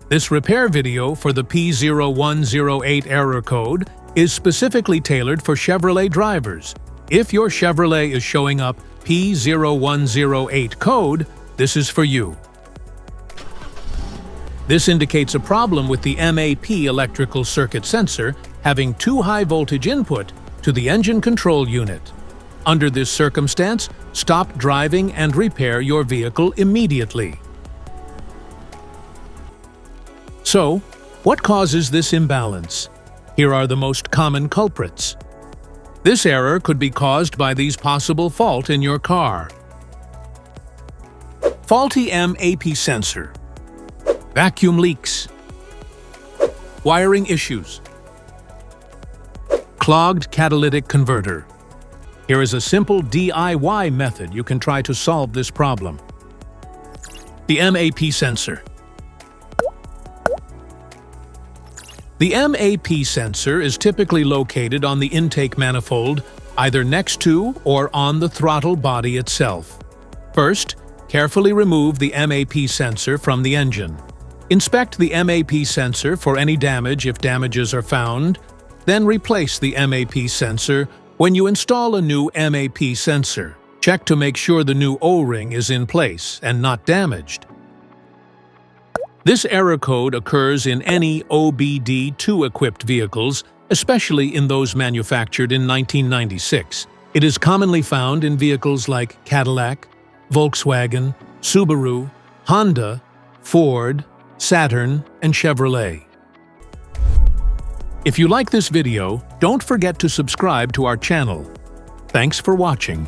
This repair video for the P0108 error code is specifically tailored for Chevrolet drivers. If your Chevrolet is showing up P0108 code, this is for you. This indicates a problem with the MAP electrical circuit sensor having too high voltage input to the engine control unit. Under this circumstance, stop driving and repair your vehicle immediately. So, what causes this imbalance? Here are the most common culprits. This error could be caused by these possible faults in your car. Faulty MAP sensor, vacuum leaks, wiring issues, clogged catalytic converter. Here is a simple DIY method you can try to solve this problem. The MAP sensor. The MAP sensor is typically located on the intake manifold, either next to or on the throttle body itself. First, carefully remove the MAP sensor from the engine. Inspect the MAP sensor for any damage if damages are found, then replace the MAP sensor when you install a new MAP sensor. Check to make sure the new O-ring is in place and not damaged. This error code occurs in any OBD2 equipped vehicles, especially in those manufactured in 1996. It is commonly found in vehicles like Cadillac, Volkswagen, Subaru, Honda, Ford, Saturn, and Chevrolet. If you like this video, don't forget to subscribe to our channel. Thanks for watching.